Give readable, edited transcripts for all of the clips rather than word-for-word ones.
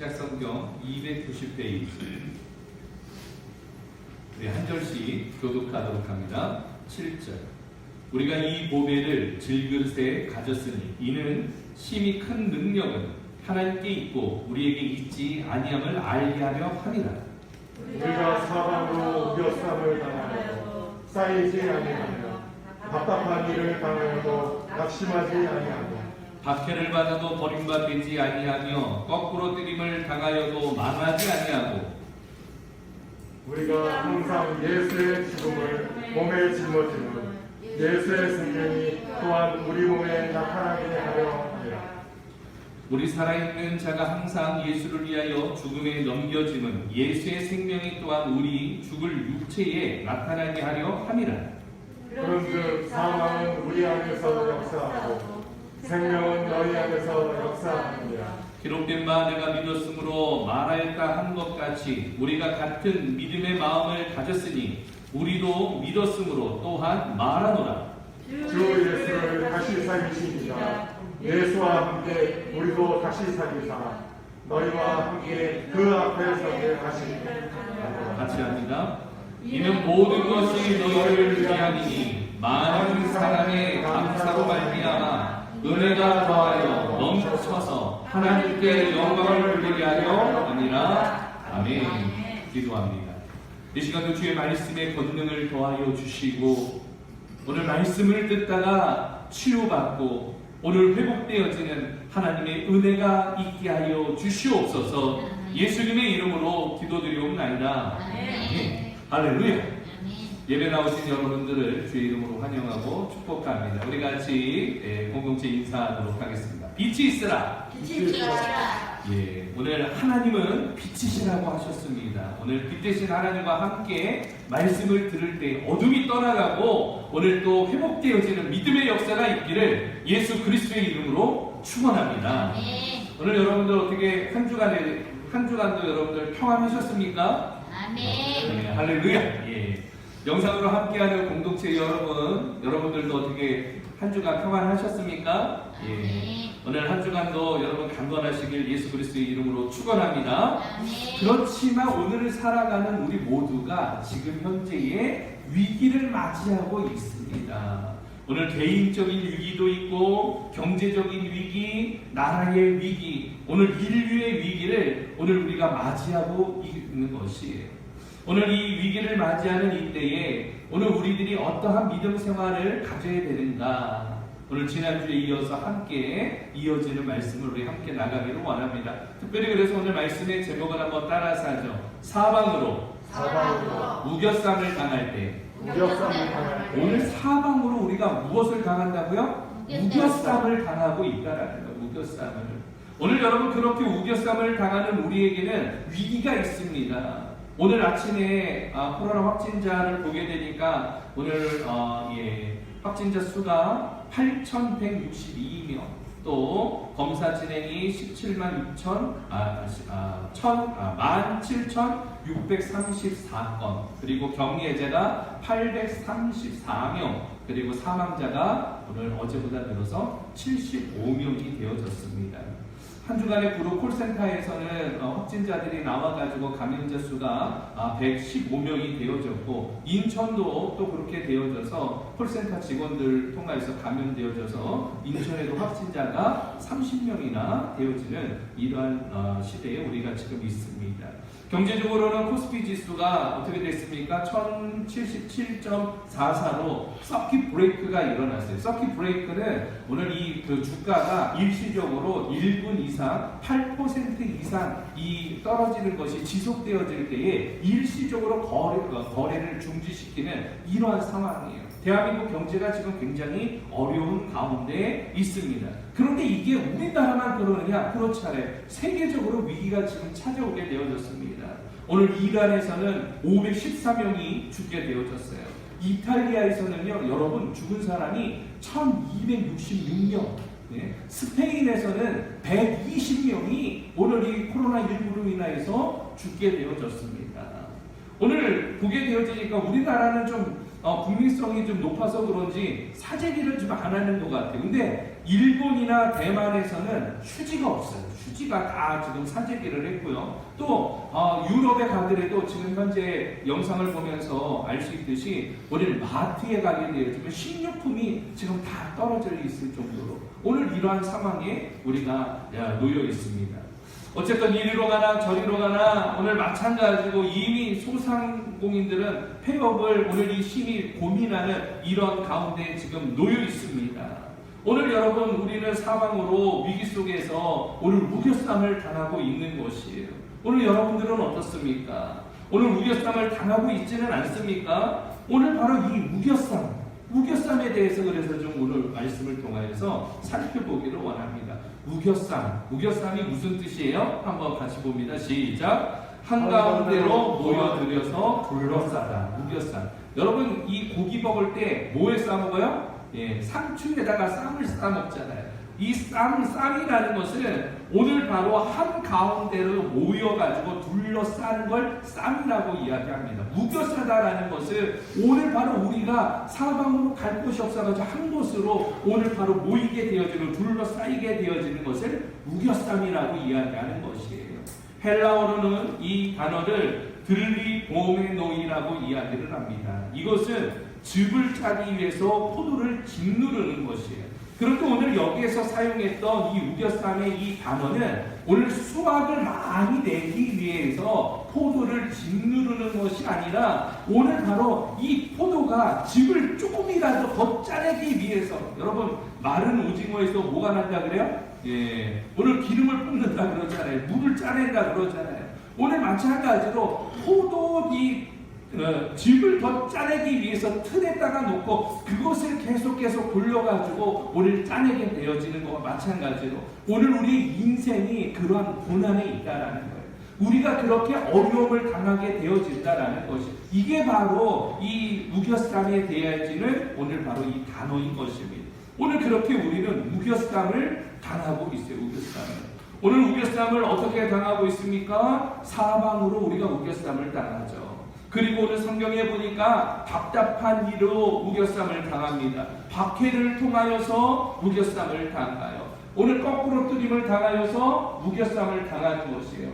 신약성경 290페이지 우리 한 절씩 교독하도록 합니다. 7절 우리가 이 보배를 질그릇에 가졌으니 이는 심히 큰 능력은 하나님께 있고 우리에게 있지 아니함을 알게 하려 함이라. 우리가 사방으로 우겨쌈을 당하여도 쌓이지 아니하며 답답한 일을 당하여도 낙심하지 아니하며 박해를 받아도 버림받지 아니하며 거꾸로 뜨림을 당하여도 망하지 아니하고 우리가 항상 예수의 죽음을 몸에 짊어지는 예수의 생명이 또한 우리 몸에 나타나게 하려 함이라. 우리 살아있는 자가 항상 예수를 위하여 죽음에 넘겨짐은 예수의 생명이 또한 우리 죽을 육체에 나타나게 하려 함이라. 그런즉 사망은 우리 안에서 역사하고 생명은 너희 안에서 역사하느니라. 기록된 바 내가 믿었으므로 말하였다 한 것 같이 우리가 같은 믿음의 마음을 가졌으니 우리도 믿었으므로 또한 말하노라. 주 예수를 다시 살리시니라. 예수와 함께 우리도 다시 살리사 너희와 함께 그 앞에 서게 하시니라. 같이 합니다. 이는 모든 것이 너희를 위함이니 많은 사람의 감사로 말미암아 은혜가 더하여 넘쳐서 하나님께 영광을 돌리게 하려 함이라. 아멘. 기도합니다. 이 시간도 주의 말씀에 권능을 더하여 주시고 오늘 말씀을 듣다가 치유받고 오늘 회복되어지는 하나님의 은혜가 있게 하여 주시옵소서. 예수님의 이름으로 기도드리옵나이다. 아멘. 할렐루야. 예배 나오신 여러분들을 주의 이름으로 환영하고 축복합니다. 우리 같이 공동체 인사하도록 하겠습니다. 빛이 있으라. 예, 오늘 하나님은 빛이시라고 하셨습니다. 오늘 빛 대신 하나님과 함께 말씀을 들을 때 어둠이 떠나가고 오늘 또 회복되어지는 믿음의 역사가 있기를 예수 그리스도의 이름으로 축원합니다. 오늘 여러분들 어떻게 한 주간도 여러분들 평안하셨습니까? 아멘. 네, 할렐루야. 예. 영상으로 함께하는 공동체 여러분들도 어떻게 한 주간 평안하셨습니까? 예. 오늘 한 주간도 여러분 강건하시길 예수 그리스도의 이름으로 축원합니다. 그렇지만 오늘을 살아가는 우리 모두가 지금 현재의 위기를 맞이하고 있습니다. 오늘 개인적인 위기도 있고 경제적인 위기, 나라의 위기, 오늘 인류의 위기를 오늘 우리가 맞이하고 있는 것이에요. 오늘 이 위기를 맞이하는 이때에 오늘 우리들이 어떠한 믿음 생활을 가져야 되는가, 오늘 지난주에 이어서 함께 이어지는 말씀을 우리 함께 나가기를 원합니다. 특별히 그래서 오늘 말씀의 제목을 한번 따라서 하죠. 사방으로 우겨쌈을 당할 때. 오늘 사방으로 우리가 무엇을 당한다고요? 우겨쌈을 당하고 있다라는 거예요. 우겨쌈을. 오늘 여러분 그렇게 우겨쌈을 당하는 우리에게는 위기가 있습니다. 오늘 아침에 코로나 확진자를 보게 되니까 오늘 확진자 수가 8,162명, 또 검사 진행이 17,634건, 그리고 격리 해제가 834명, 그리고 사망자가 오늘 어제보다 늘어서 75명이 되어졌습니다. 한 주간에 구로 콜센터에서는 확진자들이 나와가지고 감염자 수가 115명이 되어졌고, 인천도 또 그렇게 되어져서 콜센터 직원들 통해서 감염되어져서 인천에도 확진자가 30명이나 되어지는 이러한 시대에 우리가 지금 있습니다. 경제적으로는 코스피 지수가 어떻게 됐습니까? 1077.44로 서킷 브레이크가 일어났어요. 서킷 브레이크는 오늘 이 주가가 일시적으로 1분 이상 8% 이상 이 떨어지는 것이 지속되어질 때에 일시적으로 거래를 중지시키는 이러한 상황이에요. 대한민국 경제가 지금 굉장히 어려운 가운데 있습니다. 그런데 이게 우리나라만 그러느냐? 그렇지 않아요. 세계적으로 위기가 지금 찾아오게 되어졌습니다. 오늘 이란에서는 514명이 죽게 되어졌어요. 이탈리아에서는요, 여러분 죽은 사람이 1266명, 스페인에서는 120명이 오늘 이 코로나19로 인해서 죽게 되어졌습니다. 오늘 보게 되어지니까 우리나라는 좀 국민성이 좀 높아서 그런지 사재기를 좀 안 하는 것 같아요. 근데 일본이나 대만에서는 휴지가 없어요. 휴지가 다 지금 사재기를 했고요. 또 유럽에 가더라도 지금 현재 영상을 보면서 알 수 있듯이 오늘 마트에 가게 되어지면 식료품이 지금 다 떨어져 있을 정도로 오늘 이러한 상황에 우리가 놓여 있습니다. 어쨌든 이리로 가나 저리로 가나 오늘 마찬가지고 이미 소상공인들은 폐업을 오늘 이 심히 고민하는 이런 가운데 지금 놓여 있습니다. 오늘 여러분 우리는 사방으로 위기 속에서 오늘 우겨쌈을 당하고 있는 것이에요. 오늘 여러분들은 어떻습니까? 오늘 우겨쌈을 당하고 있지는 않습니까? 오늘 바로 이 우겨쌈에 대해서 그래서 좀 오늘 말씀을 통하여서 살펴보기를 원합니다. 우겨쌈이 무슨 뜻이에요? 한번 같이 봅니다. 시작. 한가운데로 모여들여서 둘러싸다. 우겨쌈. 여러분 이 고기 먹을 때 뭐에 싸 먹어요? 상추에다가 쌈을 싸 먹잖아요. 이 쌈이라는 것은 오늘 바로 한가운데로 모여가지고 둘러싸는 걸 쌈이라고 이야기합니다. 우겨싸다라는 것은 오늘 바로 우리가 사방으로 갈 곳이 없어가지고 한 곳으로 오늘 바로 모이게 되어지는 둘러싸이게 되어지는 것을 우겨쌈이라고 이야기하는 것이에요. 헬라어로는 이 단어를 들리보메노이라고 이야기를 합니다. 이것은 즙을 짜기 위해서 포도를 짓누르는 것이에요. 그런데 오늘 여기에서 사용했던 이 우겨쌈의 이 단어는 오늘 수확을 많이 내기 위해서 포도를 짓누르는 것이 아니라 오늘 바로 이 포도가 즙을 조금이라도 더 짜내기 위해서, 여러분 마른 오징어에서 뭐가 난다 그래요? 오늘 기름을 뿜는다 그러잖아요. 물을 짜낸다 그러잖아요. 오늘 마찬가지로 포도 즙을 더 짜내기 위해서 틀에다가 놓고 그것을 계속 돌려가지고 오늘 짜내게 되어지는 것과 마찬가지로 오늘 우리 인생이 그러한 고난에 있다라는 거예요. 우리가 그렇게 어려움을 당하게 되어진다라는 것이, 이게 바로 이 우겨쌈에 대해지는 오늘 바로 이 단어인 것입니다. 오늘 그렇게 우리는 우겨쌈을 당하고 있어요. 오늘 우겨쌈을 어떻게 당하고 있습니까? 사방으로 우리가 우겨쌈을 당하죠. 그리고 오늘 성경에 보니까 답답한 이로 우겨쌈을 당합니다. 박해를 통하여서 우겨쌈을 당하여, 오늘 거꾸로 뜨림을 당하여서 우겨쌈을 당하는 것이에요.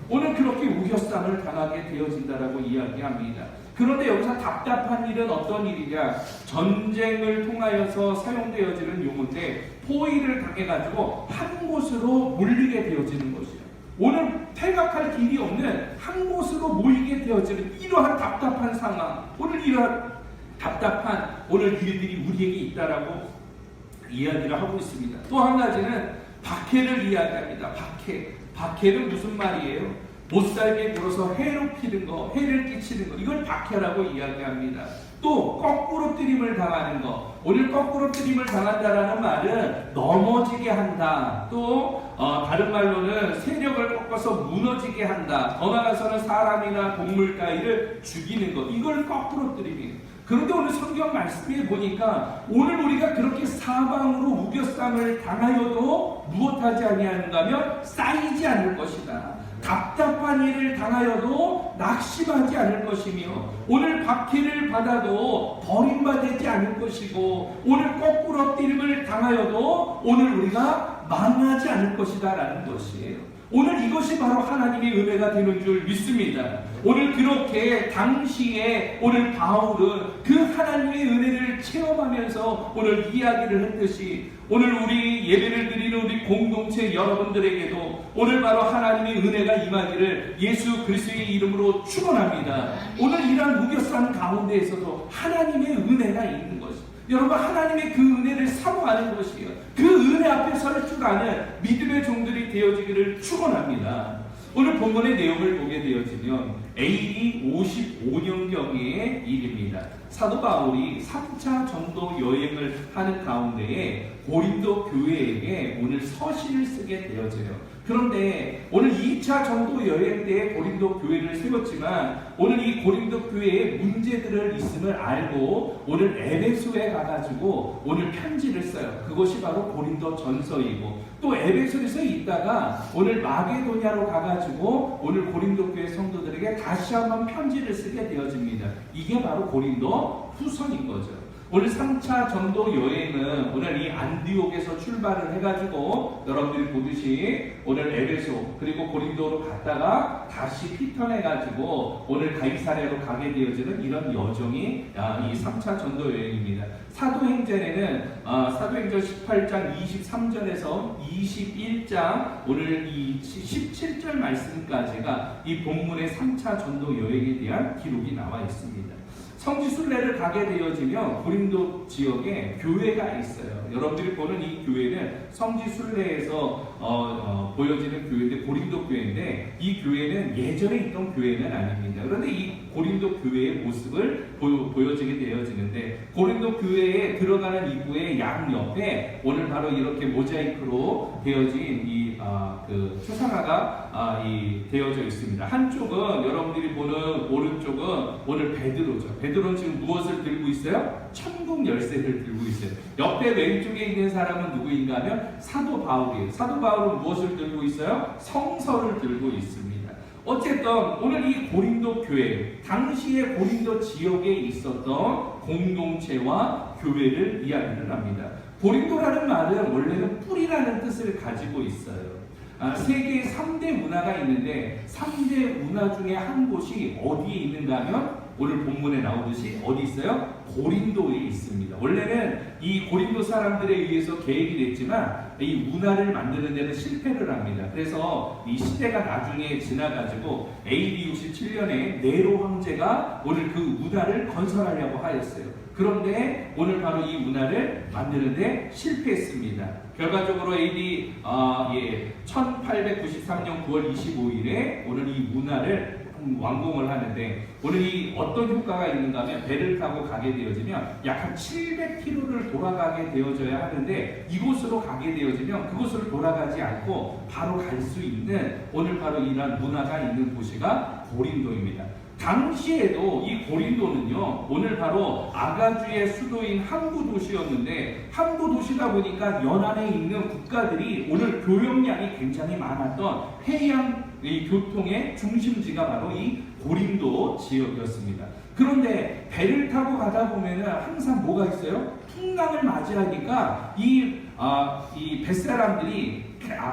오늘 그렇게 우겨쌈을 당하게 되어진다라고 이야기합니다. 그런데 여기서 답답한 일은 어떤 일이냐? 전쟁을 통하여서 사용되어지는 용어인데 포위를 당해가지고 한 곳으로 몰리게 되어지는 것이에요. 오늘 퇴각할 길이 없는 한 곳으로 모이게 되어지는 이러한 답답한 상황, 오늘 이러한 답답한 오늘 일들이 우리에게 있다라고 이야기를 하고 있습니다. 또 한 가지는 박해를 이야기합니다. 박해는 무슨 말이에요? 못살게 굴어서 해롭히는 거, 해를 끼치는 거, 이걸 박해라고 이야기합니다. 또 거꾸로 뜨림을 당하는 거, 오늘 거꾸로 뜨림을 당한다라는 말은 넘어지게 한다. 또 다른 말로는 세력을 꺾어서 무너지게 한다. 더 나아가서는 사람이나 동물 따위를 죽이는 것, 이걸 거꾸로 뜨림이에요. 그런데 오늘 성경 말씀에 보니까 오늘 우리가 그렇게 사방으로 우겨쌈을 당하여도 무엇하지 아니하는가 하면 쌓이지 않을 것이다. 답답한 일을 당하여도 낙심하지 않을 것이며, 오늘 박해를 받아도 버림받지 않을 것이고, 오늘 거꾸로 뛰림을 당하여도 오늘 우리가 망하지 않을 것이다 라는 것이에요. 오늘 이것이 바로 하나님의 은혜가 되는 줄 믿습니다. 오늘 그렇게 당시에 오늘 바울은 그 하나님의 은혜를 체험하면서 오늘 이야기를 했듯이 오늘 우리 예배를 드리는 우리 공동체 여러분들에게도 오늘 바로 하나님의 은혜가 임하기를 예수 그리스도의 이름으로 축원합니다. 오늘 이러한 우겨쌈 가운데에서도 하나님의 은혜가 있는 것입니다. 여러분, 하나님의 그 은혜를 사모하는 것이에요. 그 은혜 앞에 설 줄 아는 믿음의 종들이 되어지기를 축원합니다. 오늘 본문의 내용을 보게 되어지면 AD 55년경의 일입니다. 사도 바울이 3차 전도 여행을 하는 가운데에 고린도 교회에게 오늘 서신을 쓰게 되어져요. 그런데 오늘 2차 전도 여행 때 고린도 교회를 세웠지만 오늘 이 고린도 교회에 문제들을 있음을 알고 오늘 에베소에 가가지고 오늘 편지를 써요. 그것이 바로 고린도 전서이고, 또 에베소에서 있다가 오늘 마게도냐로 가가지고 오늘 고린도 교회 성도들에게 다시 한번 편지를 쓰게 되어집니다. 이게 바로 고린도 후서인 거죠. 오늘 3차 전도 여행은 오늘 이 안디옥에서 출발을 해가지고 여러분들이 보듯이 오늘 에베소 그리고 고린도로 갔다가 다시 피턴해가지고 오늘 가이사랴로 가게 되어지는 이런 여정이 이 3차 전도 여행입니다. 사도행전에는 사도행전 18장 23절에서 21장 오늘 이 17절 말씀까지가 이 본문의 3차 전도 여행에 대한 기록이 나와 있습니다. 성지순례를 가게 되어지면 고린도 지역에 교회가 있어요. 여러분들이 보는 이 교회는 성지순례에서 보여지는 교회인데 고린도 교회인데 이 교회는 예전에 있던 교회는 아닙니다. 그런데 이 고린도 교회의 모습을 보여지게 되어지는데 고린도 교회에 들어가는 입구의 양옆에 오늘 바로 이렇게 모자이크로 되어진 이 초상화가 되어져 있습니다. 한쪽은 여러분들이 보는 오른쪽은 오늘 베드로죠. 베드로는 지금 무엇을 들고 있어요? 천국 열쇠를 들고 있어요. 옆에 왼쪽에 있는 사람은 누구인가 하면 사도 바울이에요. 사도 바울은 무엇을 들고 있어요? 성서를 들고 있습니다. 어쨌든 오늘 이 고린도 교회, 당시에 고린도 지역에 있었던 공동체와 교회를 이야기를 합니다. 고린도라는 말은 원래는 뿌리라는 뜻을 가지고 있어요. 세계에 3대 문화가 있는데 3대 문화 중에 한 곳이 어디에 있는가 하면 오늘 본문에 나오듯이 어디 있어요? 고린도에 있습니다. 원래는 이 고린도 사람들에 의해서 계획이 됐지만 이 문화를 만드는 데는 실패를 합니다. 그래서 이 시대가 나중에 지나가지고 AD 67년에 네로 황제가 오늘 그 문화를 건설하려고 하였어요. 그런데 오늘 바로 이 문화를 만드는데 실패했습니다. 결과적으로 AD 1893년 9월 25일에 오늘 이 문화를 완공을 하는데 오늘 이 어떤 효과가 있는가 하면 배를 타고 가게 되어지면 약 한 700km를 돌아가게 되어져야 하는데 이곳으로 가게 되어지면 그곳으로 돌아가지 않고 바로 갈 수 있는 오늘 바로 이러한 문화가 있는 도시가 고린도입니다. 당시에도 이 고린도는요 오늘 바로 아가주의 수도인 항구 도시였는데 항구 도시다 보니까 연안에 있는 국가들이 오늘 교역량이 굉장히 많았던 해양 교통의 중심지가 바로 이 고린도 지역이었습니다. 그런데 배를 타고 가다 보면은 항상 뭐가 있어요? 풍랑을 맞이하니까 이 뱃사람들이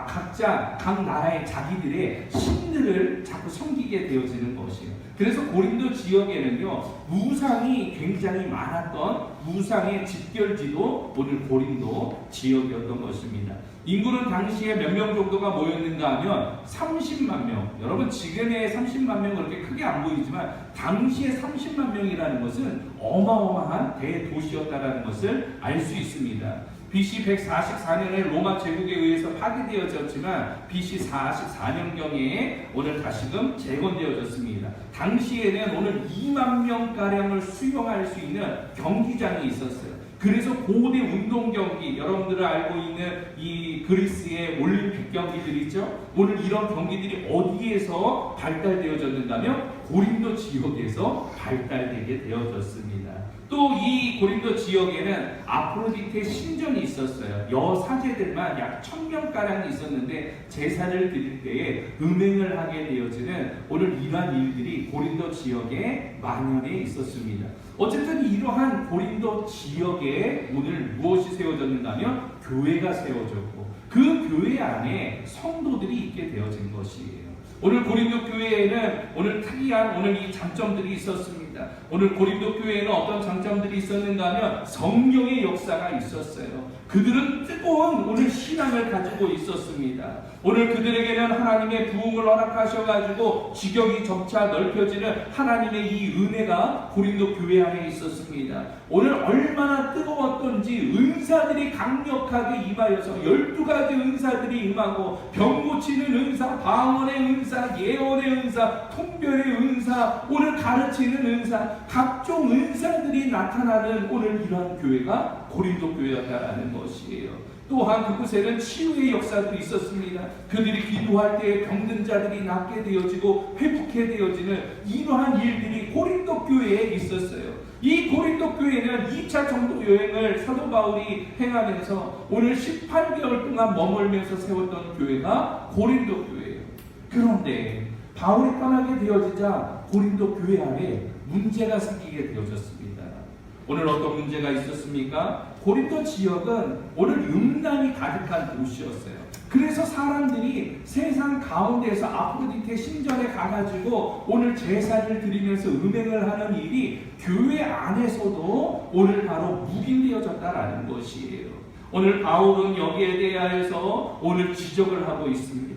각자 각 나라의 자기들의 신들을 자꾸 섬기게 되어지는 것이에요. 그래서 고린도 지역에는요 우상이 굉장히 많았던 우상의 집결지도 오늘 고린도 지역이었던 것입니다. 인구는 당시에 몇 명 정도가 모였는가 하면 30만 명. 여러분 지금의 30만 명은 그렇게 크게 안 보이지만 당시에 30만 명이라는 것은 어마어마한 대도시였다는 것을 알 수 있습니다. BC 144년에 로마 제국에 의해서 파괴되어졌지만 BC 44년경에 오늘 다시금 재건되어졌습니다. 당시에는 오늘 2만 명가량을 수용할 수 있는 경기장이 있었어요. 그래서 고대 운동 경기, 여러분들이 알고 있는 이 그리스의 올림픽 경기들 있죠? 오늘 이런 경기들이 어디에서 발달되어졌는가 하면 고린도 지역에서 발달되게 되어졌습니다. 또 이 고린도 지역에는 아프로디테 신전이 있었어요. 여사제들만 약 1000명가량이 있었는데 제사를 드릴 때에 음행을 하게 되어지는 오늘 이러한 일들이 고린도 지역에 만연해 있었습니다. 어쨌든 이러한 고린도 지역에 오늘 무엇이 세워졌는가 하면 교회가 세워졌고 그 교회 안에 성도들이 있게 되어진 것이에요. 오늘 고린도 교회에는 오늘 특이한 오늘 이 장점들이 있었습니다. 오늘 고린도 교회에는 어떤 장점들이 있었는가 하면 성령의 역사가 있었어요. 그들은 뜨거운 오늘 신앙을 가지고 있었습니다. 오늘 그들에게는 하나님의 부흥을 허락하셔가지고 지경이 점차 넓혀지는 하나님의 이 은혜가 고린도 교회 안에 있었습니다. 오늘 얼마나 뜨거웠던지 은사들이 강력하게 임하여서 12가지 은사들이 임하고 병 고치는 은사, 방언의 은사, 예언의 은사, 통별의 은사, 오늘 가르치는 은사, 각종 은사들이 나타나는 오늘 이러한 교회가 고린도 교회였다라는 것이에요. 또한 그곳에는 치유의 역사도 있었습니다. 그들이 기도할 때 병든 자들이 낫게 되어지고 회복해 되어지는 이러한 일들이 고린도 교회에 있었어요. 이 고린도 교회는 2차 전도 여행을 사도 바울이 행하면서 오늘 18개월 동안 머물면서 세웠던 교회가 고린도 교회예요. 그런데 바울이 떠나게 되어지자 고린도 교회 안에 문제가 생기게 되어졌습니다. 오늘 어떤 문제가 있었습니까? 고린도 지역은 오늘 음란이 가득한 도시였어요. 그래서 사람들이 세상 가운데에서 아프로디테 신전에 가가지고 오늘 제사를 드리면서 음행을 하는 일이 교회 안에서도 오늘 바로 묵인되어졌다라는 것이에요. 오늘 바울은 여기에 대하여서 오늘 지적을 하고 있습니다.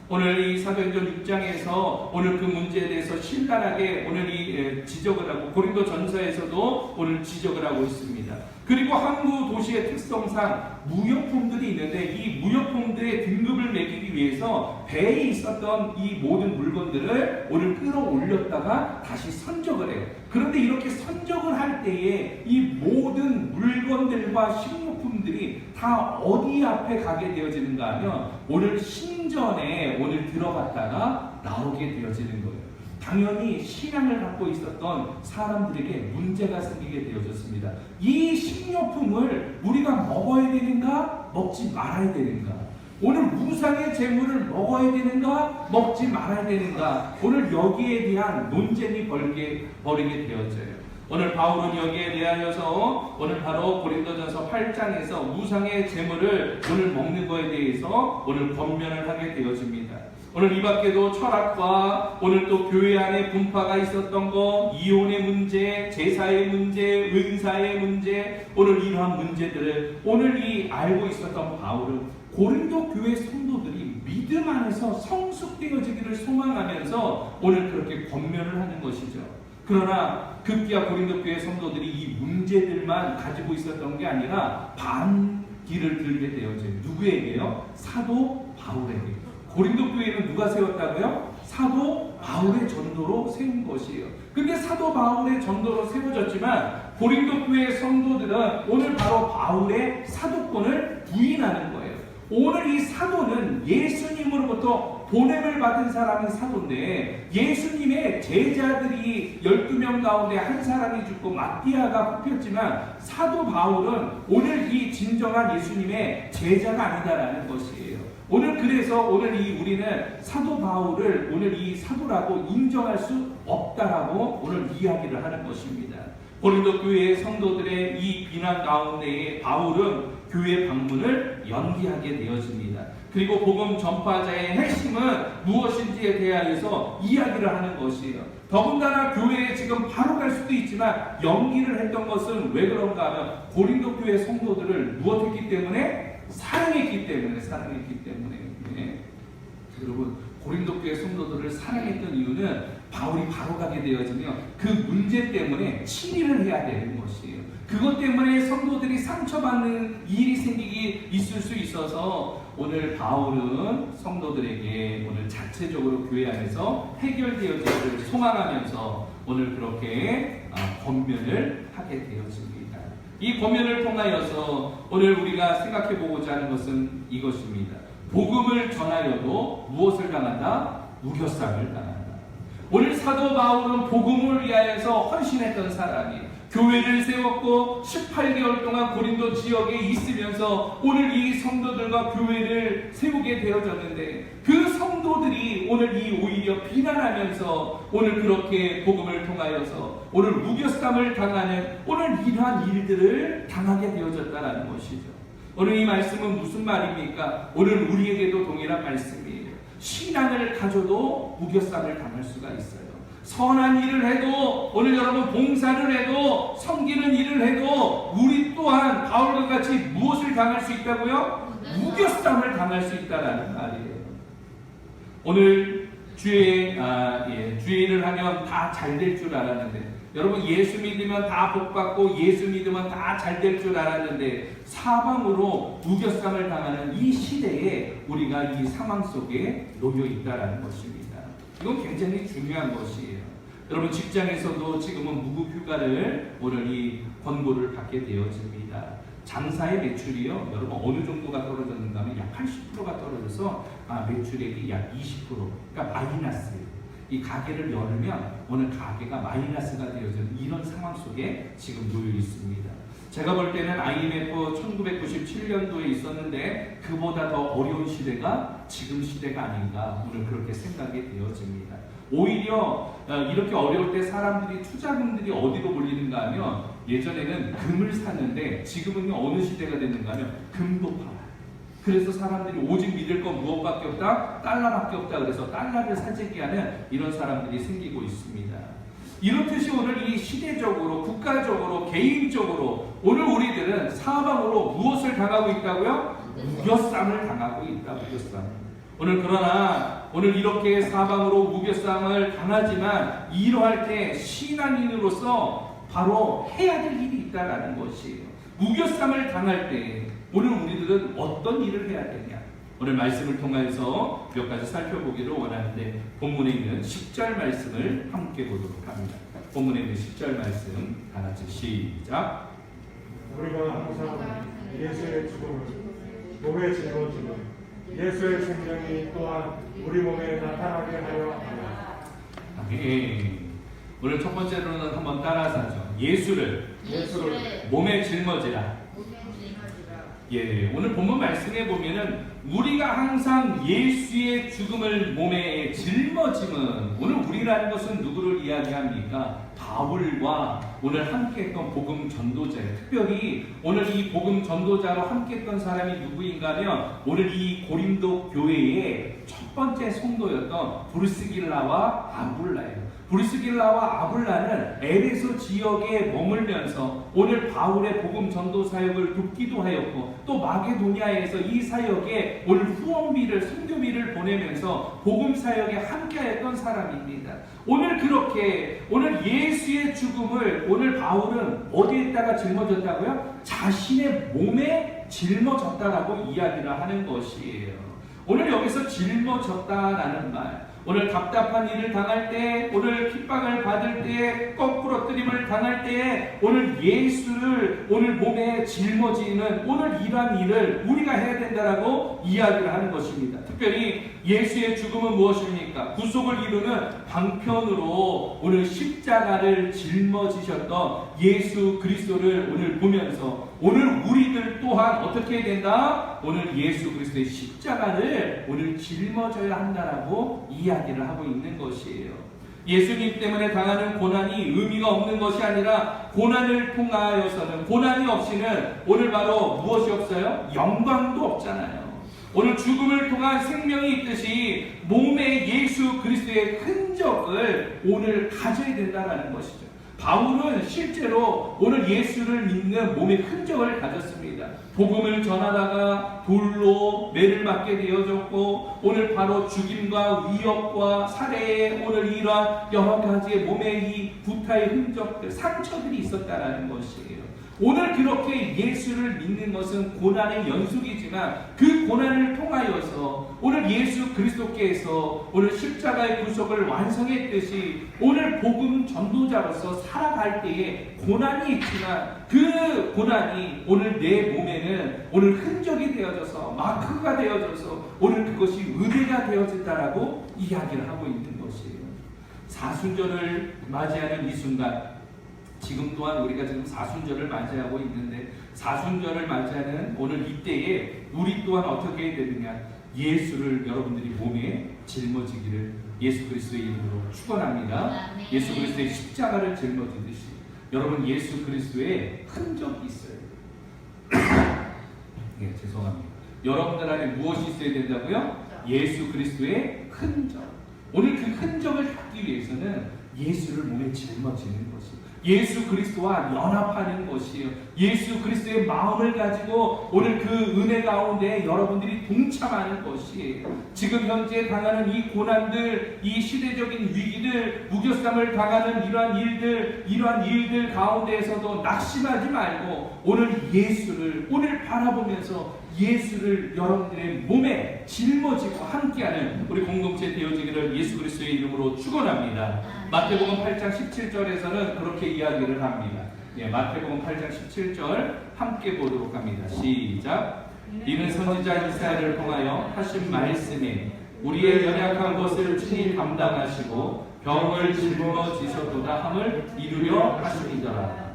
오늘 이 사도행전 6장에서 오늘 그 문제에 대해서 신랄하게 오늘 이 지적을 하고 고린도 전서에서도 오늘 지적을 하고 있습니다. 그리고 항구 도시의 특성상 무역품들이 있는데 이 무역품들의 등급을 매기기 위해서 배에 있었던 이 모든 물건들을 오늘 끌어올렸다가 다시 선적을 해요. 그런데 이렇게 선적을 할 때에 이 모든 물건들과 식료품들이 다 어디 앞에 가게 되어지는가 하면 오늘 신전에 오늘 들어갔다가 나오게 되어지는 거예요. 당연히 신앙을 갖고 있었던 사람들에게 문제가 생기게 되어졌습니다. 이 식료품을 우리가 먹어야 되는가? 먹지 말아야 되는가? 오늘 우상의 재물을 먹어야 되는가? 먹지 말아야 되는가? 오늘 여기에 대한 논쟁이 벌이게 되어져요. 오늘 바울은 여기에 대하여서 오늘 바로 고린도전서 8장에서 우상의 재물을 오늘 먹는 것에 대해서 오늘 권면을 하게 되어집니다. 오늘 이 밖에도 철학과 오늘 또 교회 안에 분파가 있었던 것, 이혼의 문제, 제사의 문제, 은사의 문제, 오늘 이러한 문제들을 오늘 이 알고 있었던 바울은 고린도 교회 성도들이 믿음 안에서 성숙되어지기를 소망하면서 오늘 그렇게 권면을 하는 것이죠. 그러나 급기야 고린도 교회 성도들이 이 문제들만 가지고 있었던 게 아니라 반기를 들게 되어져요. 누구에게요? 사도 바울에게. 고린도 교회는 누가 세웠다고요? 사도 바울의 전도로 세운 것이에요. 근데 사도 바울의 전도로 세워졌지만 고린도 교회 성도들은 오늘 바로 바울의 사도권을 부인하는 거예요. 오늘 이 사도는 예수님으로부터 보냄을 받은 사람이 사도인데 예수님의 제자들이 12명 가운데 한 사람이 죽고 마띠아가 뽑혔지만 사도 바울은 오늘 이 진정한 예수님의 제자가 아니다라는 것이에요. 오늘 그래서 오늘 이 우리는 사도 바울을 오늘 이 사도라고 인정할 수 없다라고 오늘 이야기를 하는 것입니다. 고린도 교회의 성도들의 이 비난 가운데에 바울은 교회 방문을 연기하게 되어집니다. 그리고 복음 전파자의 핵심은 무엇인지에 대하여서 이야기를 하는 것이에요. 더군다나 교회에 지금 바로 갈 수도 있지만 연기를 했던 것은 왜 그런가 하면 고린도 교회 성도들을 무엇했기 때문에? 사랑했기 때문에. 네. 여러분 고린도 교회 성도들을 사랑했던 이유는 바울이 바로 가게 되어지면 그 문제 때문에 치리를 해야 되는 것이에요. 그것 때문에 성도들이 상처받는 일이 있을 수 있어서 오늘 바울은 성도들에게 오늘 자체적으로 교회 안에서 해결되어지기를 소망하면서 오늘 그렇게 권면을 하게 되어집니다. 이 권면을 통하여서 오늘 우리가 생각해 보고자 하는 것은 이것입니다. 복음을 전하여도 무엇을 당한다? 무교sam을 당한다. 오늘 사도 바울은 복음을 위하여서 헌신했던 사람이에요. 교회를 세웠고 18개월 동안 고린도 지역에 있으면서 오늘 이 성도들과 교회를 세우게 되어졌는데 그 성도들이 오늘 이 오히려 비난하면서 오늘 그렇게 복음을 통하여서 오늘 무교sam을 당하는 오늘 이러한 일들을 당하게 되어졌다는 것이죠. 오늘 이 말씀은 무슨 말입니까? 오늘 우리에게도 동일한 말씀이에요. 신앙을 가져도 무교sam을 당할 수가 있어요. 선한 일을 해도 오늘 여러분 봉사를 해도 섬기는 일을 해도 우리 또한 바울과 같이 무엇을 당할 수 있다고요? 무교sam을 당할 수 있다라는 말이에요. 오늘 주의 일을 하면 다 잘 될 줄 알았는데 여러분 예수 믿으면 다 복받고 예수 믿으면 다 잘 될 줄 알았는데 사방으로 무교sam을 당하는 이 시대에 우리가 이 상황 속에 놓여 있다라는 것입니다. 이건 굉장히 중요한 것이에요. 여러분 직장에서도 지금은 무급휴가를 오늘 이 권고를 받게 되어집니다. 장사의 매출이요 여러분 어느 정도가 떨어졌는가 하면 약 80%가 떨어져서 매출액이 약 20% 그러니까 마이너스예요. 이 가게를 열면 오늘 가게가 마이너스가 되어지는 이런 상황 속에 지금 놓여 있습니다. 제가 볼 때는 IMF 1997년도에 있었는데 그보다 더 어려운 시대가 지금 시대가 아닌가 오늘 그렇게 생각이 되어집니다. 오히려 이렇게 어려울 때 사람들이 투자금들이 어디로 몰리는가 하면 예전에는 금을 샀는데 지금은 어느 시대가 됐는가 하면 금도 팔아요. 그래서 사람들이 오직 믿을 건 무엇밖에 없다? 달러밖에 없다. 그래서 달러를 사재기 하는 이런 사람들이 생기고 있습니다. 이렇듯이 오늘 이 시대적으로, 국가적으로, 개인적으로 오늘 우리들은 사방으로 무엇을 당하고 있다고요? 무교쌈을 당하고 있다. 무교쌈. 오늘 그러나 오늘 이렇게 사방으로 무교쌈을 당하지만 이러할 때 신앙인으로서 바로 해야 될 일이 있다라는 것이에요. 무교쌈을 당할 때 오늘 우리들은 어떤 일을 해야 되냐? 오늘 말씀을 통해서 몇 가지 살펴보기를 원하는데 본문에 있는 10절 말씀을 함께 보도록 합니다. 본문에 있는 10절 말씀 다 같이 시작. 우리가 항상 예수의 죽음을 몸에 짊어지는 예수의 생명이 또한 우리 몸에 나타나게 하려 합니다. 아멘. 오늘 첫 번째로는 한번 따라서 하죠. 예수를 몸에 짊어지라. 예, 오늘 본문 말씀에 보면은 우리가 항상 예수의 죽음을 몸에 짊어짐은 오늘 우리라는 것은 누구를 이야기합니까? 바울과 오늘 함께했던 복음 전도자예요. 특별히 오늘 이 복음 전도자로 함께했던 사람이 누구인가 하면 오늘 이 고린도 교회의 첫 번째 성도였던 브루스길라와 아굴라예요. 브루스길라와 아굴라는 에베소 지역에 머물면서 오늘 바울의 복음 전도 사역을 돕기도 하였고 또 마게도니아에서 이 사역에 오늘 후원비를 선교비를 보내면서 복음 사역에 함께하였던 사람입니다. 오늘 그렇게 오늘 예수의 죽음을 오늘 바울은 어디에다가 짊어졌다고요? 자신의 몸에 짊어졌다라고 이야기를 하는 것이에요. 오늘 여기서 짊어졌다라는 말, 오늘 답답한 일을 당할 때, 오늘 핍박을 받을 때, 거꾸러뜨림을 당할 때, 오늘 예수를 오늘 몸에 짊어지는 오늘 이러한 일을 우리가 해야 된다라고 이야기를 하는 것입니다. 특별히 예수의 죽음은 무엇입니까? 구속을 이루는 방편으로 오늘 십자가를 짊어지셨던 예수 그리스도를 오늘 보면서 오늘 우리들 또한 어떻게 해야 된다? 오늘 예수 그리스도의 십자가를 오늘 짊어져야 한다라고 이야기를 하고 있는 것이에요. 예수님 때문에 당하는 고난이 의미가 없는 것이 아니라 고난을 통하여서는 고난이 없이는 오늘 바로 무엇이 없어요? 영광도 없잖아요. 오늘 죽음을 통한 생명이 있듯이 몸에 예수 그리스도의 흔적을 오늘 가져야 된다는 것이죠. 바울은 실제로 오늘 예수를 믿는 몸의 흔적을 가졌습니다. 복음을 전하다가 돌로 매를 맞게 되어졌고 오늘 바로 죽임과 위협과 살해에 오늘 이러한 여러 가지의 몸의 이 구타의 흔적들, 상처들이 있었다는 것이에요. 오늘 그렇게 예수를 믿는 것은 고난의 연속이지만 그 고난을 통하여서 오늘 예수 그리스도께서 오늘 십자가의 구속을 완성했듯이 오늘 복음 전도자로서 살아갈 때에 고난이 있지만 그 고난이 오늘 내 몸에는 오늘 흔적이 되어져서 마크가 되어져서 오늘 그것이 의뢰가 되어진다라고 이야기를 하고 있는 것이에요. 사순절을 맞이하는 이 순간 지금 또한 우리가 지금 사순절을 맞이하고 있는데 사순절을 맞이하는 오늘 이때에 우리 또한 어떻게 해야 되느냐? 예수를 여러분들이 몸에 짊어지기를 예수 그리스도의 이름으로 축원합니다. 예수 그리스도의 십자가를 짊어지듯이 여러분 예수 그리스도의 흔적이 있어요. 네, 죄송합니다. 여러분들 안에 무엇이 있어야 된다고요? 예수 그리스도의 흔적. 오늘 그 흔적을 갖기 위해서는 예수를 몸에 짊어지는 것이에요. 예수 그리스도와 연합하는 것이에요. 예수 그리스도의 마음을 가지고 오늘 그 은혜 가운데 여러분들이 동참하는 것이에요. 지금 현재 당하는 이 고난들, 이 시대적인 위기들, 무교쌈을 당하는 이러한 일들 가운데에서도 낙심하지 말고 오늘 예수를 오늘 바라보면서 예수를 여러분들의 몸에 짊어지고 함께하는 우리 공동체 되어지기를 예수 그리스도의 이름으로 축원합니다. 마태복음 8장 17절에서는 그렇게 이야기를 합니다. 예, 마태복음 8장 17절 함께 보도록 합니다. 시작. 이는 선지자 이사야를 통하여 하신 말씀에 우리의 연약한 것을 친히 담당하시고 병을 짊어지셨도다 함을 이루려 하심이더라.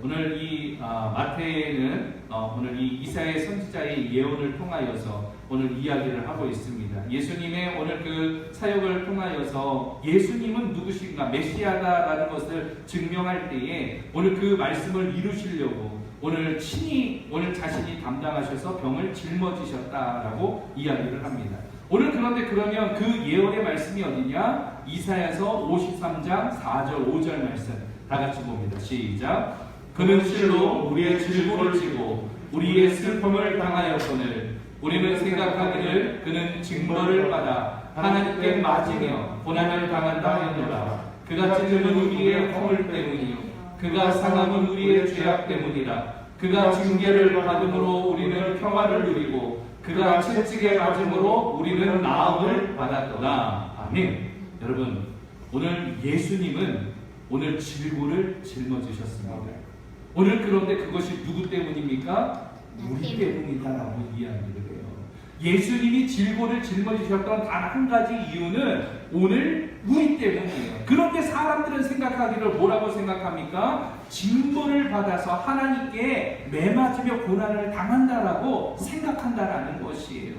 오늘 이 마태는 오늘 이 이사야 선지자의 예언을 통하여서 오늘 이야기를 하고 있습니다. 예수님의 오늘 그 사역을 통하여서 예수님은 누구신가, 메시아다라는 것을 증명할 때에 오늘 그 말씀을 이루시려고 오늘 친히 오늘 자신이 담당하셔서 병을 짊어지셨다라고 이야기를 합니다. 오늘 그런데 그러면 그 예언의 말씀이 어디냐? 이사야서 53장 4절 5절 말씀 다 같이 봅니다. 시작. 그는 실로 우리의 질고를 지고 우리의 슬픔을 당하였거늘 우리는 생각하기를 그는 징벌을 받아 하나님께 맞으며 고난을 당한다 하였노라. 그가 찔림은 우리의 허물 때문이요 그가 상함은 우리의 죄악 때문이라. 그가 징계를 받음으로 우리는 평화를 누리고 그가 채찍에 맞음으로 우리는 나음을 받았더라. 아멘. 여러분, 오늘 예수님은 오늘 질고를 짊어지셨습니다. 오늘 그런데 그것이 누구 때문입니까? 우리 때문이다라고 이야기를 해요. 예수님이 질고를 짊어지셨던 단 한 가지 이유는 오늘 우리 때문이에요. 그런데 사람들은 생각하기를 뭐라고 생각합니까? 징벌을 받아서 하나님께 매맞으며 고난을 당한다라고 생각한다라는 것이에요.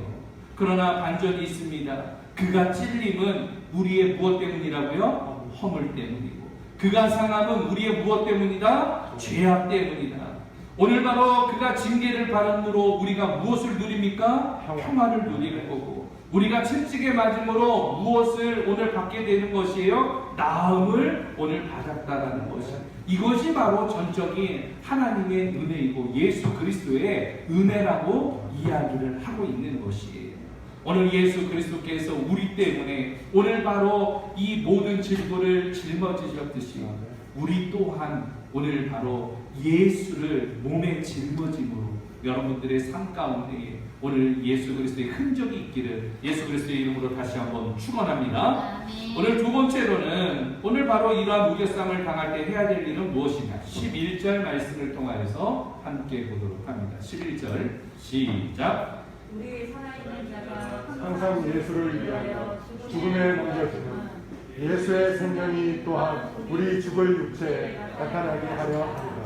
그러나 반전이 있습니다. 그가 찔림은 우리의 무엇 때문이라고요? 허물 때문이고 그가 상함은 우리의 무엇 때문이다? 죄악 때문이다. 오늘 바로 그가 징계를 받음으로 우리가 무엇을 누립니까? 평화를 누리는 거고 우리가 채찍에 맞음으로 무엇을 오늘 받게 되는 것이에요? 나음을 오늘 받았다라는 것이 이것이 바로 전적인 하나님의 은혜이고 예수 그리스도의 은혜라고 이야기를 하고 있는 것이에요. 오늘 예수 그리스도께서 우리 때문에 오늘 바로 이 모든 질고를 짊어지셨듯이 우리 또한 오늘 바로 예수를 몸에 짊어짐으로 여러분들의 삶 가운데 오늘 예수 그리스도의 흔적이 있기를 예수 그리스도의 이름으로 다시 한번 축원합니다. 오늘 두 번째로는 오늘 바로 이러한 무교쌈을 당할 때 해야 될 일은 무엇이냐 11절 말씀을 통하여서 함께 보도록 합니다. 11절 시작. 우리 살아있는 자가 항상 예수를 위하여 죽음에 넘겨지는 예수의 생명이 또한 우리 죽을 육체에 나타나게 하려 합니다.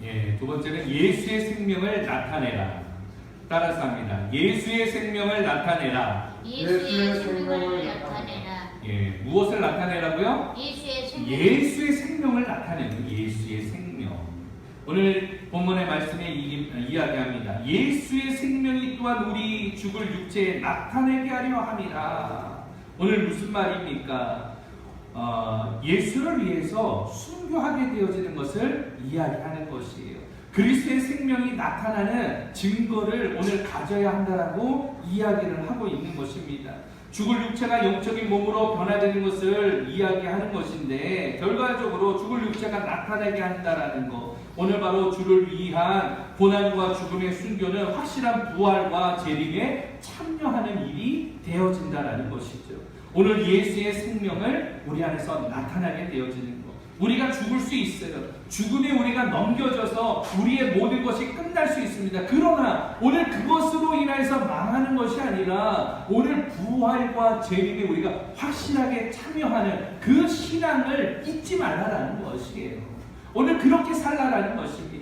예, 두 번째는 예수의 생명을 나타내라. 따라서 합니다. 예수의 생명을 나타내라. 예수의 생명을 나타내라. 예, 무엇을 나타내라고요? 예수의 생명. 예수의 생명을 나타내는 예수의 생명. 오늘 본문의 말씀에 이야기합니다. 예수의 생명이 또한 우리 죽을 육체에 나타내게 하려 함이라. 오늘 무슨 말입니까? 예수를 위해서 순교하게 되어지는 것을 이야기하는 것이에요. 그리스도의 생명이 나타나는 증거를 오늘 가져야 한다라고 이야기를 하고 있는 것입니다. 죽을 육체가 영적인 몸으로 변화되는 것을 이야기하는 것인데 결과적으로 죽을 육체가 나타나게 한다라는 것 오늘 바로 주를 위한 고난과 죽음의 순교는 확실한 부활과 재림에 참여하는 일이 되어진다라는 것이죠. 오늘 예수의 생명을 우리 안에서 나타나게 되어지는 것. 우리가 죽을 수 있어요. 죽음에 우리가 넘겨져서 우리의 모든 것이 끝날 수 있습니다. 그러나 오늘 그것으로 인해서 망하는 것이 아니라 오늘 부활과 재림에 우리가 확실하게 참여하는 그 신앙을 잊지 말라라는 것이에요. 오늘 그렇게 살라라는 것입니다.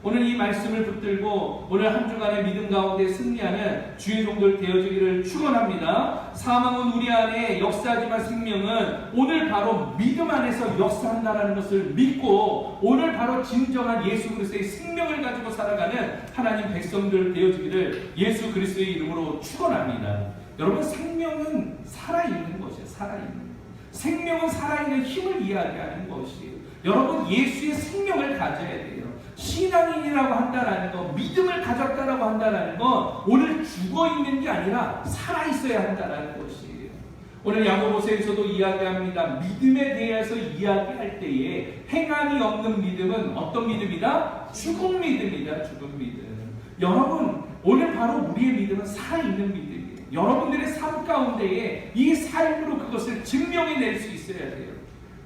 오늘 이 말씀을 붙들고 오늘 한 주간의 믿음 가운데 승리하는 주의 종들 되어지기를 축원합니다. 사망은 우리 안에 역사하지만 생명은 오늘 바로 믿음 안에서 역사한다는 것을 믿고 오늘 바로 진정한 예수 그리스도의 생명을 가지고 살아가는 하나님 백성들 되어지기를 예수 그리스도의 이름으로 축원합니다. 여러분 생명은 살아있는 것이에요. 살아있는 것. 생명은 살아있는 힘을 이야기하는 것이에요. 여러분 예수의 생명을 가져야 돼요. 신앙인이라고 한다라는 거, 믿음을 가졌다라고 한다라는 건 오늘 죽어있는 게 아니라 살아있어야 한다라는 것이에요. 오늘 야고보서에서도 이야기합니다. 믿음에 대해서 이야기할 때에 행함이 없는 믿음은 어떤 믿음이다? 죽은 믿음이다. 죽은 믿음. 여러분 오늘 바로 우리의 믿음은 살아있는 믿음이에요. 여러분들의 삶 가운데에 이 삶으로 그것을 증명해낼 수 있어야 돼요.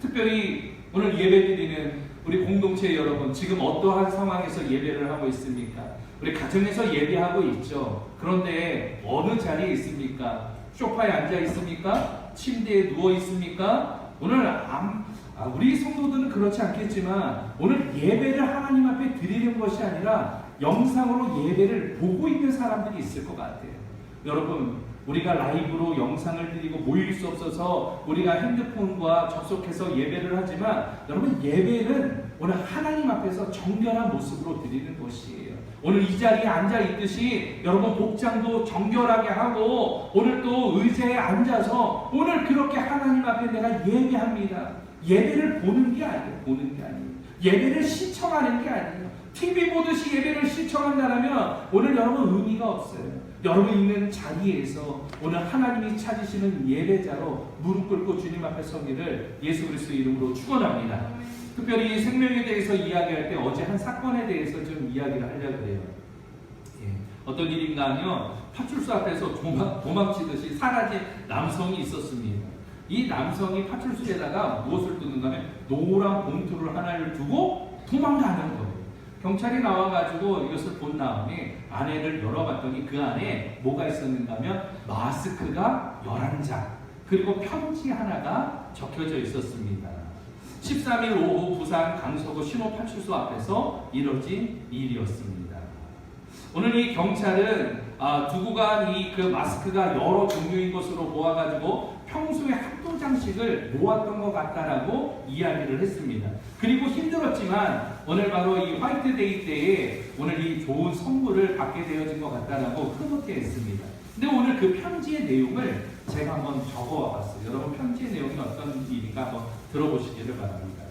특별히 오늘 예배드리는 우리 공동체 여러분, 지금 어떠한 상황에서 예배를 하고 있습니까? 우리 가정에서 예배하고 있죠. 그런데 어느 자리에 있습니까? 소파에 앉아 있습니까? 침대에 누워 있습니까? 오늘 우리 성도들은 그렇지 않겠지만 오늘 예배를 하나님 앞에 드리는 것이 아니라 영상으로 예배를 보고 있는 사람들이 있을 것 같아요. 여러분, 우리가 라이브로 영상을 드리고 모일 수 없어서 우리가 핸드폰과 접속해서 예배를 하지만, 여러분, 예배는 오늘 하나님 앞에서 정결한 모습으로 드리는 것이에요. 오늘 이 자리에 앉아 있듯이 여러분 복장도 정결하게 하고, 오늘 또 의자에 앉아서 오늘 그렇게 하나님 앞에 내가 예배합니다. 예배를 보는 게 아니에요. 보는 게 아니에요. 예배를 시청하는 게 아니에요. TV 보듯이 예배를 시청한다면 오늘 여러분 의미가 없어요. 여러분 있는 자리에서 오늘 하나님이 찾으시는 예배자로 무릎 꿇고 주님 앞에 서기를 예수 그리스도의 이름으로 축원합니다. 특별히 생명에 대해서 이야기할 때 어제 한 사건에 대해서 좀 이야기를 하려고 해요. 어떤 일인가 하면 파출소 앞에서 도망치듯이 사라진 남성이 있었습니다. 이 남성이 파출소에다가 무엇을 두는가 하면 노란 봉투를 하나를 두고 도망가는 거예요. 경찰이 나와가지고 이것을 본 다음에 안에를 열어봤더니 그 안에 뭐가 있었는가 하면 마스크가 11장, 그리고 편지 하나가 적혀져 있었습니다. 13일 오후 부산 강서구 신호파출소 앞에서 이뤄진 일이었습니다. 오늘 이 경찰은 두고 간 이 그 마스크가 여러 종류인 것으로 보아가지고 평소에 한두 장씩을 모았던 것 같다라고 이야기를 했습니다. 그리고 힘들었지만 오늘 바로 이 화이트데이 때에 오늘 이 좋은 선물을 받게 되어진 것 같다라고 흐뭇해했습니다. 근데 오늘 그 편지의 내용을 제가 한번 적어와봤어요. 여러분, 편지의 내용이 어떤 일인가 한번 들어보시기를 바랍니다.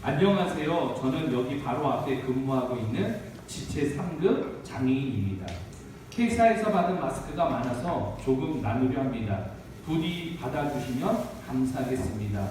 안녕하세요. 저는 여기 바로 앞에 근무하고 있는 지체 3급 장애인입니다. 회사에서 받은 마스크가 많아서 조금 나누려 합니다. 부디 받아주시면 감사하겠습니다.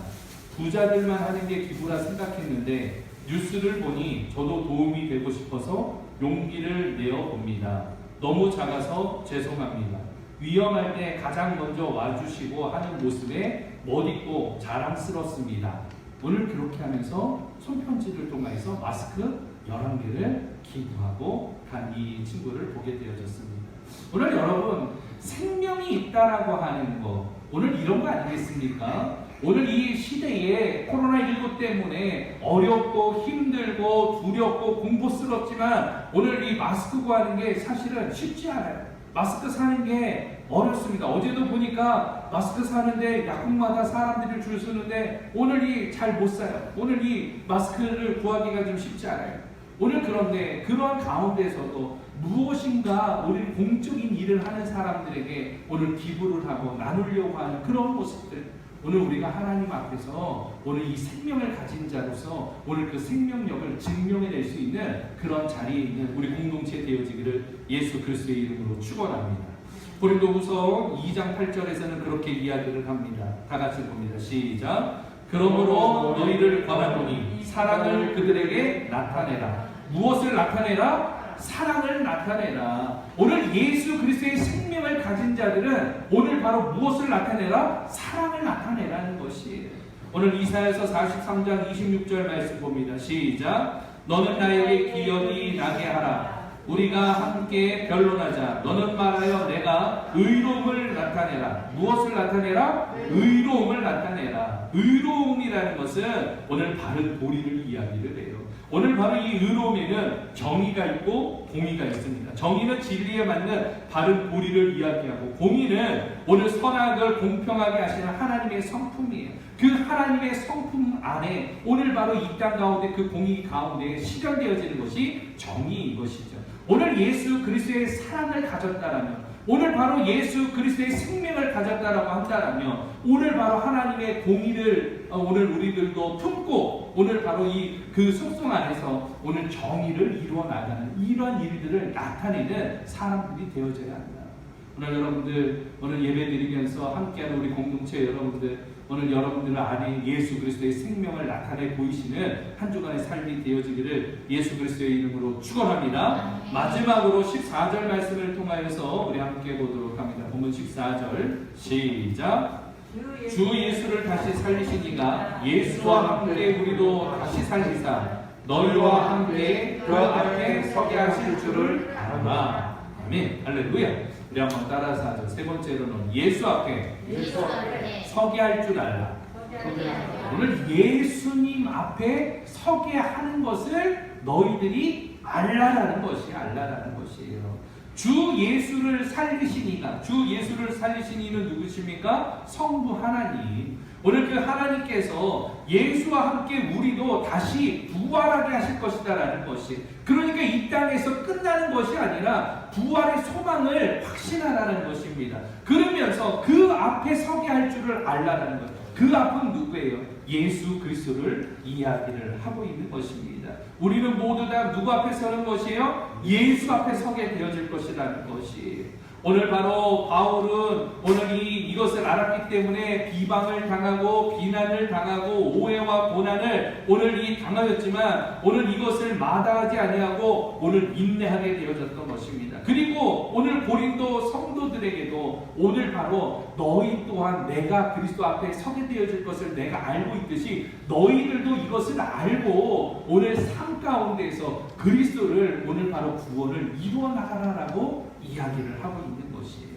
부자들만 하는 게 기부라 생각했는데 뉴스를 보니 저도 도움이 되고 싶어서 용기를 내어 봅니다. 너무 작아서 죄송합니다. 위험할 때 가장 먼저 와주시고 하는 모습에 멋있고 자랑스럽습니다. 오늘 그렇게 하면서 손편지를 통해서 마스크 11개를 기부하고 간 이 친구를 보게 되어졌습니다. 오늘 여러분, 생명이 있다라고 하는 거, 오늘 이런 거 아니겠습니까? 오늘 이 시대에 코로나19 때문에 어렵고 힘들고 두렵고 공포스럽지만 오늘 이 마스크 구하는 게 사실은 쉽지 않아요. 마스크 사는 게 어렵습니다. 어제도 보니까 마스크 사는데 약국마다 사람들이 줄 서는데 오늘이 잘 못 사요. 오늘 이 마스크를 구하기가 좀 쉽지 않아요. 오늘 그런데 그러한 가운데서도 무엇인가 우리 공적인 일을 하는 사람들에게 오늘 기부를 하고 나누려고 하는 그런 모습들, 오늘 우리가 하나님 앞에서 오늘 이 생명을 가진 자로서 오늘 그 생명력을 증명해낼 수 있는 그런 자리에 있는 우리 공동체 되어지기를 예수 그리스도의 이름으로 축원합니다. 고린도후서 2장 8절에서는 그렇게 이야기를 합니다. 다 같이 봅니다. 시작. 그러므로 너희를 권하노니 사랑을 그들에게 나타내라. 무엇을 나타내라? 사랑을 나타내라. 오늘 예수 그리스도의 생명을 가진 자들은 오늘 바로 무엇을 나타내라? 사랑을 나타내라는 것이에요. 오늘 이사야서 43장 26절 말씀 봅니다. 시작. 너는 나에게 기업이 나게 하라. 우리가 함께 변론하자. 너는 말하여 내가 의로움을 나타내라. 무엇을 나타내라? 의로움을 나타내라. 의로움이라는 것은 오늘 바른 도리를 이야기를 해요. 오늘 바로 이 의로움에는 정의가 있고 공의가 있습니다. 정의는 진리에 맞는 바른 도리를 이야기하고, 공의는 오늘 선악을 공평하게 하시는 하나님의 성품이에요. 그 하나님의 성품 안에 오늘 바로 이 땅 가운데 그 공의 가운데 실현되어지는 것이 정의인 것이죠. 오늘 예수 그리스도의 사랑을 가졌다라면, 오늘 바로 예수 그리스도의 생명을 가졌다라고 한다라면, 오늘 바로 하나님의 공의를 오늘 우리들도 품고 오늘 바로 이 그 속성 안에서 오늘 정의를 이루어 나가는 이러한 일들을 나타내는 사람들이 되어져야 한다. 오늘 여러분들 오늘 예배드리면서 함께하는 우리 공동체 여러분들, 오늘 여러분들 안에 예수 그리스도의 생명을 나타내 보이시는 한 주간의 삶이 되어지기를 예수 그리스도의 이름으로 축원합니다. 마지막으로 14절 말씀을 통하여서 우리 함께 보도록 합니다. 본문 14절 시작. 주 예수를 다시 살리시니가 예수와 함께 우리도 다시 살리사 너희와 함께 그 앞에 서게 하실 줄을 아노라. 아멘. 할렐루야. 우리 한번 따라서 하죠. 세 번째로는 예수 앞에 서게 할 줄 알라. 오늘 예수님 앞에 서게 하는 것을 너희들이 알라라는 것이에요. 주 예수를 살리신 이가, 주 예수를 살리신 이는 누구십니까? 성부 하나님. 오늘 그 하나님께서 예수와 함께 우리도 다시 부활하게 하실 것이다라는 것이, 그러니까 이 땅에서 끝나는 것이 아니라 부활의 소망을 확신하라는 것입니다. 그러면서 그 앞에 서게 할 줄을 알라는 것. 그 앞은 누구예요? 예수 그리스도를 이야기를 하고 있는 것입니다. 우리는 모두 다 누구 앞에 서는 것이에요? 예수 앞에 서게 되어질 것이라는 것이. 오늘 바로 바울은 오늘 이것을 알았기 때문에 비방을 당하고 비난을 당하고 오해와 고난을 오늘 당하였지만 오늘 이것을 마다하지 아니하고 오늘 인내하게 되어졌던 것입니다. 그리고 오늘 고린도 성도들에게도 오늘 바로 너희 또한 내가 그리스도 앞에 서게 되어질 것을 내가 알고 있듯이 너희들도 이것을 알고 오늘 삶 가운데서 그리스도를 오늘 바로 구원을 이루어 나가라라고 이야기를 하고 있는 것이에요.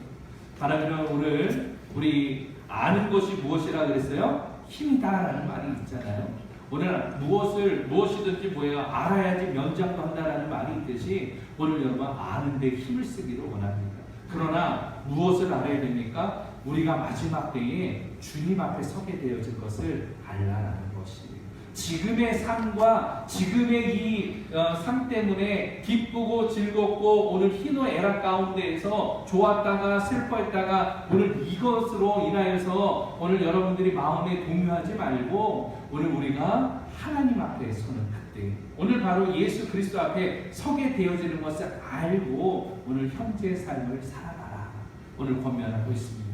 바라면 오늘 우리 아는 것이 무엇이라 그랬어요? 힘이다라는 말이 있잖아요. 오늘 무엇이든지 뭐예요? 알아야지 면장도 한다라는 말이 있듯이 오늘 여러분 아는데 힘을 쓰기를 원합니다. 그러나 무엇을 알아야 됩니까? 우리가 마지막 때에 주님 앞에 서게 되어질 것을 알라라는 것이에요. 지금의 삶과 지금의 이 삶 때문에 기쁘고 즐겁고 오늘 희노애락 가운데에서 좋았다가 슬퍼했다가 오늘 이것으로 인하여서 오늘 여러분들이 마음에 동요하지 말고 오늘 우리가 하나님 앞에 서는 그때 오늘 바로 예수 그리스도 앞에 서게 되어지는 것을 알고 오늘 현재의 삶을 살아가라 오늘 권면하고 있습니다.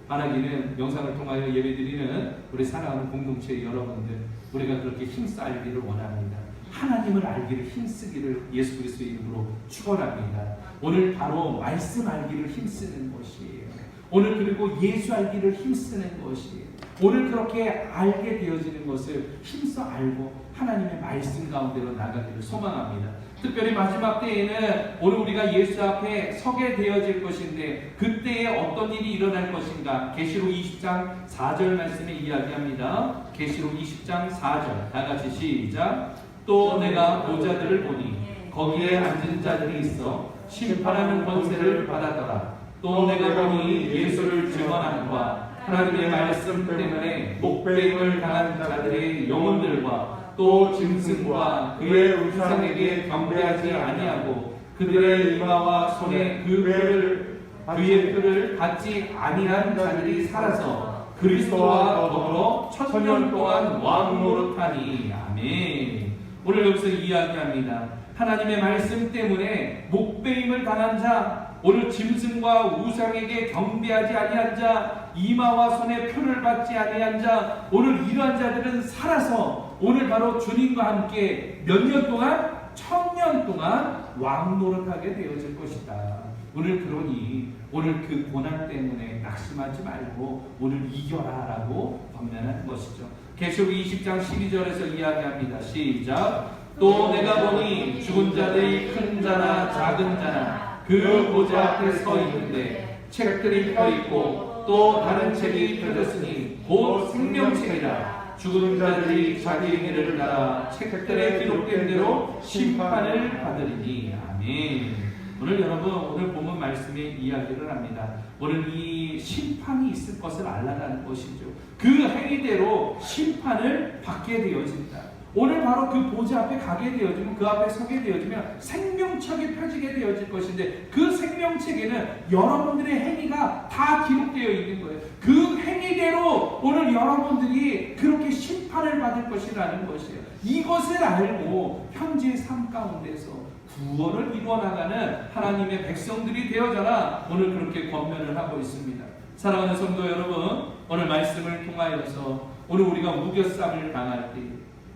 바라기는 영상을 통하여 예배드리는 우리 사랑하는 공동체 여러분들 우리가 그렇게 힘써 알기를 원합니다. 하나님을 알기를 힘쓰기를 예수 그리스도의 이름으로 축원합니다. 오늘 바로 말씀 알기를 힘쓰는 것이에요. 오늘 그리고 예수 알기를 힘쓰는 것이에요. 오늘 그렇게 알게 되어지는 것을 힘써 알고 하나님의 말씀 가운데로 나가기를 소망합니다. 특별히 마지막 때에는 오늘 우리가 예수 앞에 서게 되어질 것인데 그때에 어떤 일이 일어날 것인가? 계시록 20장 4절 말씀에 이야기합니다. 계시록 20장 4절 다 같이 시작. 또 내가 보좌들을 보니 거기에 앉은 자들이 있어 심판하는 권세를 받았더라. 또 내가 보니 예수를 증언함과 하나님의 말씀 때문에 목배임을 당한 자들의 영혼들과 또 짐승과 그의 우상에게 경배하지 아니하고 그들의 이마와 손에 그의 뼈를 받지 아니한 자들이 살아서 그리스도와 더불어 1000년 동안 왕 노릇하니. 아멘. 오늘 여기서 이야기합니다. 하나님의 말씀 때문에 목배임을 당한 자, 오늘 짐승과 우상에게 경배하지 아니한 자, 이마와 손에 표를 받지 아니한 자, 오늘 이러한 자들은 살아서 오늘 바로 주님과 함께 몇 년 동안? 1000년 동안 왕 노릇하게 되어질 것이다. 오늘 그러니 오늘 그 고난 때문에 낙심하지 말고 오늘 이겨라라고 권면하는 것이죠. 계시록 20장 12절에서 이야기합니다. 시작. 또 내가 보니 죽은 자들이 큰 자나 작은 자나 그 보좌 앞에 서 있는데 책들이 펴있고 또 다른 책이 펴졌으니 곧 생명책이라. 죽은 자들이 자기의 길을 따라 책들에 기록된 대로 심판을 받으리니. 아멘. 오늘 여러분 오늘 본문 말씀에 이야기를 합니다. 오늘 이 심판이 있을 것을 알라는 것이죠. 그 행위대로 심판을 받게 되어진다. 오늘 바로 그 보좌 앞에 가게 되어지면 그 앞에 서게 되어지면 생명책이 펴지게 되어질 것인데 그 생명책에는 여러분들의 행위가 다 기록되어 있는 거예요. 그 행위대로 오늘 여러분들이 그렇게 심판을 받을 것이라는 것이에요. 이것을 알고 현재의 삶 가운데서 구원을 이루어나가는 하나님의 백성들이 되어져라 오늘 그렇게 권면을 하고 있습니다. 사랑하는 성도 여러분, 오늘 말씀을 통하여서 오늘 우리가 우겨쌈을 당할 때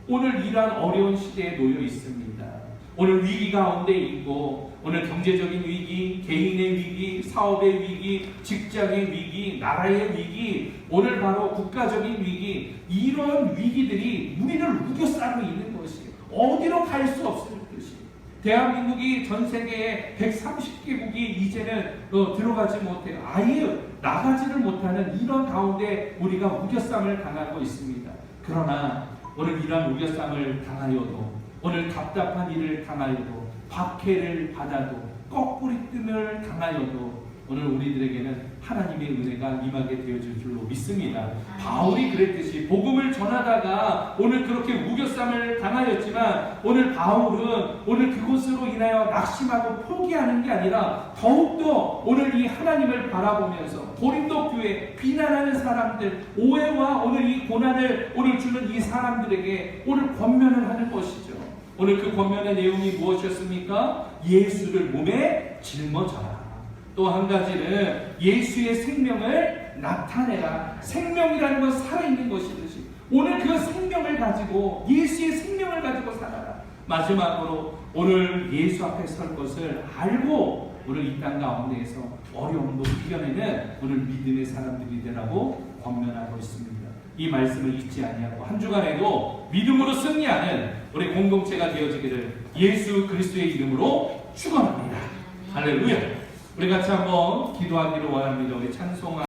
오늘 이러한 어려운 시대에 놓여 있습니다. 오늘 위기 가운데 있고 오늘 경제적인 위기, 개인의 위기, 사업의 위기, 직장의 위기, 나라의 위기, 오늘 바로 국가적인 위기, 이런 위기들이 우리를 우겨싸고 있는 것이에요. 어디로 갈 수 없을 것이에요. 대한민국이 전 세계에 130개국이 이제는 들어가지 못해요. 아예 나가지를 못하는 이런 가운데 우리가 우겨쌈을 당하고 있습니다. 그러나 오늘 이러한 우겨쌈을 당하여도 오늘 답답한 일을 당하여도 박해를 받아도 거꾸리뜸을 당하여도 오늘 우리들에게는 하나님의 은혜가 임하게 되어질 줄로 믿습니다. 바울이 그랬듯이 복음을 전하다가 오늘 그렇게 무교쌈을 당하였지만 오늘 바울은 오늘 그것으로 인하여 낙심하고 포기하는 게 아니라 더욱더 오늘 이 하나님을 바라보면서 고린도 교회 비난하는 사람들, 오해와 오늘 이 고난을 오늘 주는 이 사람들에게 오늘 권면을 하는 것이죠. 오늘 그 권면의 내용이 무엇이었습니까? 예수를 몸에 짊어져라. 또 한 가지는 예수의 생명을 나타내라. 생명이라는 건 살아있는 것이듯이 오늘 그 생명을 가지고 예수의 생명을 가지고 살아라. 마지막으로 오늘 예수 앞에 설 것을 알고 오늘 이 땅 가운데에서 어려움도 이겨내는 오늘 믿음의 사람들이 되라고 권면하고 있습니다. 이 말씀을 잊지 아니하고 한 주간에도 믿음으로 승리하는 우리 공동체가 되어지기를 예수 그리스도의 이름으로 축원합니다. 할렐루야. 우리 같이 한번 기도하기를 원합니다. 우리 찬송하